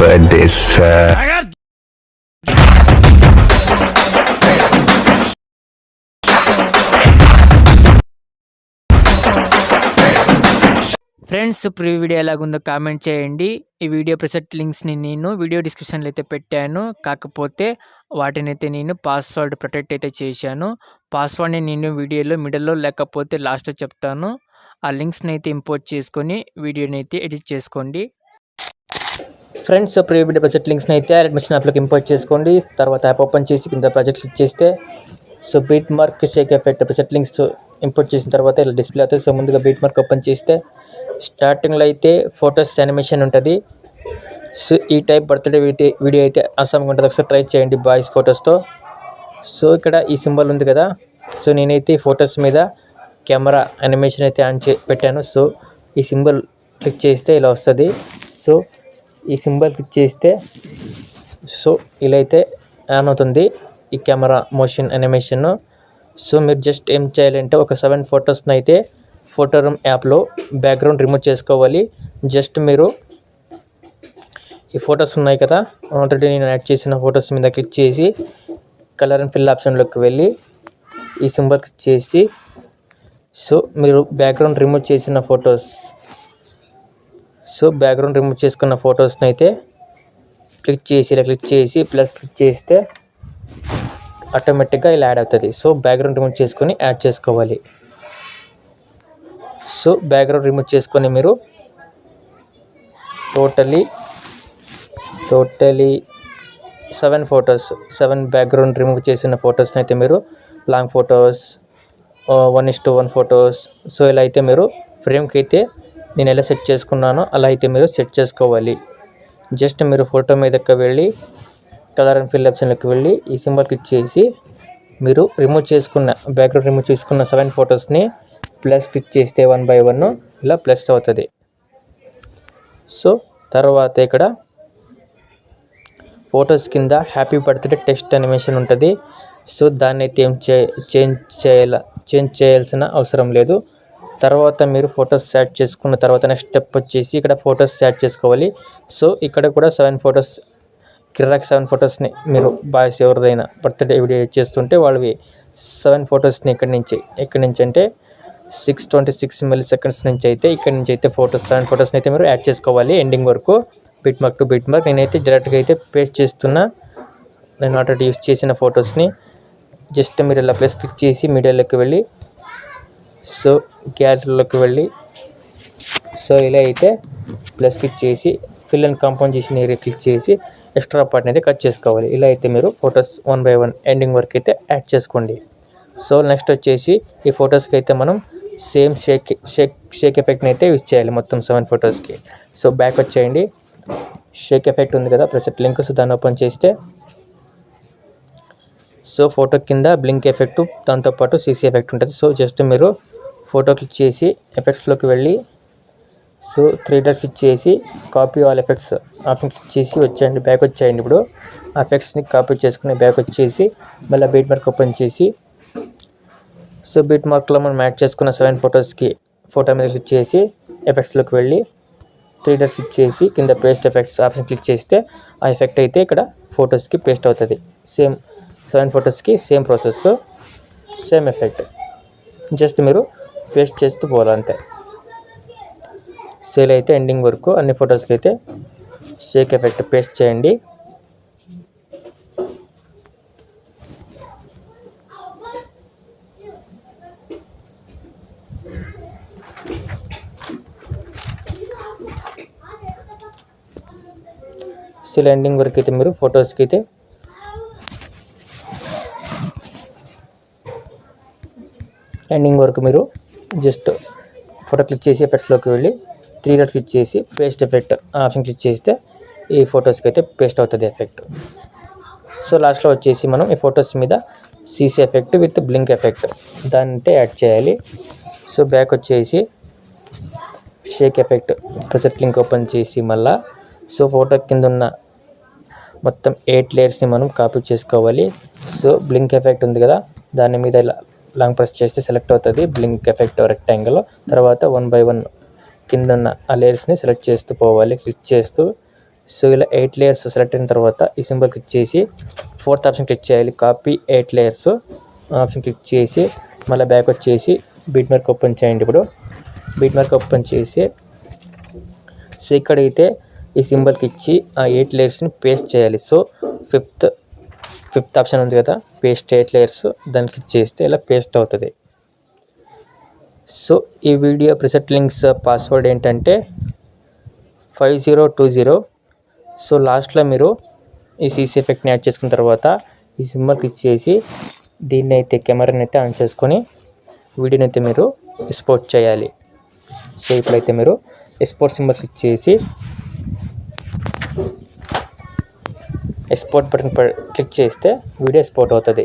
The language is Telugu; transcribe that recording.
birthday, sir. ఫ్రెండ్స్, ఇప్పుడు ఈ వీడియో ఎలాగుందో కామెంట్ చేయండి. ఈ వీడియో ప్రిసెట్ లింక్స్ని నేను వీడియో డిస్క్రిప్షన్లో అయితే పెట్టాను. కాకపోతే వాటిని అయితే నేను పాస్వర్డ్ ప్రొటెక్ట్ అయితే చేశాను. పాస్వర్డ్ని నేను వీడియోలో మిడిల్లో లేకపోతే లాస్ట్లో చెప్తాను. ఆ లింక్స్ని అయితే ఇంపోర్ట్ చేసుకొని వీడియోని అయితే ఎడిట్ చేసుకోండి. ఫ్రెండ్స్, ఇప్పుడు ఈ వీడియో ప్రిసెట్ లింక్స్ని అయితే అడ్మిషన్ యాప్లోకి ఇంపోర్ట్ చేసుకోండి. తర్వాత యాప్ ఓపెన్ చేసి కింద ప్రాజెక్ట్ క్లిక్ చేస్తే so beat mark Sheikh effect preset links import చేసిన తర్వాత ఇలా డిస్ప్లే అవుతుంది. సో ముందుగా బీట్ మార్క్ ఓపెన్ చేస్తే స్టార్టింగ్లో అయితే ఫొటోస్ యానిమేషన్ ఉంటుంది. సో ఈ టైప్ బర్త్డే వీడియో అయితే అసామ్గా ఉంటుంది. ఒకసారి ట్రై చేయండి బాయ్స్ ఫొటోస్తో. సో ఇక్కడ ఈ సింబల్ ఉంది కదా, సో నేనైతే ఈ ఫొటోస్ మీద కెమెరా యానిమేషన్ అయితే ఆన్ పెట్టాను. సో ఈ సింబల్ క్లిక్ చేస్తే ఇలా వస్తుంది. సో ఈ సింబల్ క్లిక్ చేస్తే సో ఇలా అయితే ఆన్ అవుతుంది ఈ కెమెరా మోషన్ యానిమేషన్. సో మీరు జస్ట్ ఏం చేయాలంటే ఒక 7 ఫొటోస్ని అయితే ఫోటో రూమ్ యాప్లో బ్యాక్గ్రౌండ్ రిమూవ్ చేసుకోవాలి. జస్ట్ మీరు ఈ ఫొటోస్ ఉన్నాయి కదా, ఆల్రెడీ నేను యాడ్ చేసిన ఫొటోస్ మీద క్లిక్ చేసి కలర్ అండ్ ఫిల్ ఆప్షన్లోకి వెళ్ళి ఈ సింబల్ క్లిక్ చేసి సో మీరు బ్యాక్గ్రౌండ్ రిమూవ్ చేసిన ఫొటోస్ బ్యాక్గ్రౌండ్ రిమూవ్ చేసుకున్న ఫొటోస్ని అయితే క్లిక్ చేసి ప్లస్ క్లిక్ చేస్తే ఆటోమేటిక్గా ఇలా యాడ్ అవుతుంది. సో బ్యాక్గ్రౌండ్ రిమూవ్ చేసుకొని యాడ్ చేసుకోవాలి. సో బ్యాక్గ్రౌండ్ రిమూవ్ చేసుకొని మీరు టోటలీ 7 బ్యాక్గ్రౌండ్ రిమూవ్ చేసిన ఫొటోస్ని అయితే మీరు లాంగ్ ఫొటోస్ 1:1 ఫొటోస్ సో ఇలా అయితే మీరు ఫ్రేమ్కి అయితే నేను ఎలా సెట్ చేసుకున్నానో అలా అయితే మీరు సెట్ చేసుకోవాలి. జస్ట్ మీరు ఫోటో మీదకి వెళ్ళి కలర్ అండ్ ఫిల్ ఆప్షన్లోకి వెళ్ళి ఈ సింబల్ క్లిక్ చేసి మీరు బ్యాక్గ్రౌండ్ రిమూవ్ చేసుకున్న 7 ఫొటోస్ని ప్లస్ క్లిక్ చేస్తే 1 by 1 ఇలా ప్లస్ అవుతుంది. సో తర్వాత ఇక్కడ ఫొటోస్ కింద హ్యాపీ బర్త్డే టెక్స్ట్ యానిమేషన్ ఉంటుంది. సో దాన్ని అయితే ఏం చేంజ్ చేయాల్సిన అవసరం లేదు. తర్వాత మీరు ఫొటోస్ యాడ్ చేసుకున్న తర్వాత నెక్స్ట్ స్టెప్ వచ్చేసి ఇక్కడ ఫొటోస్ యాడ్ చేసుకోవాలి. సో ఇక్కడ కూడా 7 ఫొటోస్ కిరాక్ 7 ఫొటోస్ని మీరు బాయ్స్ ఎవరిదైనా బర్త్డే వీడియో చేస్తుంటే వాళ్ళవి 7 ఫొటోస్ని ఇక్కడి నుంచి అంటే 626 milliseconds నుంచి అయితే ఇక్కడి నుంచి అయితే 7 ఫొటోస్ని అయితే మీరు యాడ్ చేసుకోవాలి. ఎండింగ్ వరకు bit mark to bit mark నేనైతే డైరెక్ట్గా అయితే పేస్ట్ చేస్తున్నా. నేను ఆల్రెడీ యూస్ చేసిన ఫొటోస్ని జస్ట్ మీరు ఇలా ప్లస్ క్లిక్ చేసి మీడియాలోకి వెళ్ళి సో గ్యాలరీలోకి వెళ్ళి సో ఇలా అయితే ప్లస్ క్లిక్ చేసి fill and composition area click చేసి ఎక్స్ట్రా పార్ట్ని అయితే కట్ చేసుకోవాలి. ఇలా అయితే మీరు ఫొటోస్ 1 by 1 ఎండింగ్ వరకు అయితే యాడ్ చేసుకోండి. సో నెక్స్ట్ వచ్చేసి ఈ ఫొటోస్కి అయితే మనం సేమ్ షేక్ ఎఫెక్ట్ని అయితే యూజ్ చేయాలి మొత్తం 7 ఫొటోస్కి. సో బ్యాక్ వచ్చేయండి, షేక్ ఎఫెక్ట్ ఉంది కదా ప్రెసెంట్ లింక్, సో దాన్ని ఓపెన్ చేస్తే సో ఫోటో కింద బ్లింక్ ఎఫెక్ట్ దాంతోపాటు సీసీ ఎఫెక్ట్ ఉంటుంది. సో జస్ట్ మీరు ఫోటో క్లిక్ చేసి ఎఫెక్ట్స్లోకి వెళ్ళి సో 3 డాట్స్ క్లిక్ చేసి copy all effects option click చేసి బ్యాక్ వచ్చేయండి. ఇప్పుడు ఆ ఎఫెక్ట్స్ని కాపీ చేసుకుని బ్యాక్ వచ్చేసి మళ్ళీ బీట్ మార్క్ ఓపెన్ చేసి సో బీట్ మార్క్లో మనం యాడ్ చేసుకున్న 7 ఫొటోస్కి ఫోటో మీద క్లిక్ చేసి ఎఫెక్ట్స్లోకి వెళ్ళి 3 డాట్స్ క్లిక్ చేసి కింద పేస్ట్ ఎఫెక్ట్స్ ఆప్షన్ క్లిక్ చేస్తే ఆ ఎఫెక్ట్ అయితే ఇక్కడ ఫొటోస్కి పేస్ట్ అవుతుంది. సేమ్ 7 ఫొటోస్కి same process, same effect, just మీరు పేస్ట్ చేస్తూ పోవాలి అంతే. సేల్ అయితే ఎండింగ్ వరకు అన్ని ఫొటోస్కి అయితే షేక్ ఎఫెక్ట్ పేస్ట్ చేయండి. సేల్ ఎండింగ్ వరకు అయితే మీరు ఫొటోస్కి అయితే ఎండింగ్ వరకు మీరు జస్ట్ ఫోటో క్లిక్ చేసి ఎఫెక్ట్స్లోకి వెళ్ళి 3 డాట్ క్లిక్ చేసి పేస్ట్ ఎఫెక్ట్ ఆప్షన్ క్లిక్ చేస్తే ఈ ఫొటోస్కి అయితే పేస్ట్ అవుతుంది ఎఫెక్ట్. సో లాస్ట్లో వచ్చేసి మనం ఈ ఫొటోస్ మీద CC effect with blink effect దాన్ని అంటే యాడ్ చేయాలి. సో బ్యాక్ వచ్చేసి Sheikh effect present link open చేసి మళ్ళా సో ఫోటో కింద ఉన్న మొత్తం 8 లేయర్స్ని మనం కాపీ చేసుకోవాలి. సో బ్లింక్ ఎఫెక్ట్ ఉంది కదా, దాని మీద ఇలా లాంగ్ ప్రెస్ చేస్తే సెలెక్ట్ అవుతుంది బ్లింక్ ఎఫెక్ట్ రెక్టాంగిల్. తర్వాత 1 by 1 కింద ఉన్న ఆ లేయర్స్ని సెలెక్ట్ చేస్తూ పోవాలి, క్లిక్ చేస్తూ సో ఇలా 8 లేయర్స్ సెలెక్ట్ అయిన తర్వాత ఈ సింబల్ క్లిక్ చేసి 4th ఆప్షన్ క్లిక్ చేయాలి. కాపీ 8 లేయర్స్ ఆప్షన్ క్లిక్ చేసి మళ్ళీ బ్యాక్ వచ్చేసి బీట్ మార్క్ ఓపెన్ చేయండి. ఇప్పుడు బీట్ మార్క్ ఓపెన్ చేసి సో ఇక్కడైతే ఈ సింబల్కి ఇచ్చి ఆ 8 లేయర్స్ని పేస్ట్ చేయాలి. సో ఫిఫ్త్ ఆప్షన్ ఉంది కదా, పేస్ట్ 8 లేయర్స్, దాన్ని క్లిక్ చేస్తే ఇలా పేస్ట్ అవుతుంది. సో ఈ వీడియో ప్రిసెట్ లింక్స్ పాస్వర్డ్ ఏంటంటే 5020. సో లాస్ట్లో మీరు ఈ సీసీ ఎఫెక్ట్ని యాడ్ చేసుకున్న తర్వాత ఈ సింబల్ క్లిక్ చేసి దీన్ని అయితే కెమెరాని అయితే ఆన్ చేసుకొని వీడియోని అయితే మీరు ఎక్స్పోర్ట్ చేయాలి. సో ఇప్పుడైతే మీరు ఎక్స్పోర్ట్ సింబల్ క్లిక్ చేసి ఎక్స్పోర్ట్ బటన్ క్లిక్ చేస్తే వీడియో ఎక్స్పోర్ట్ అవుతుంది.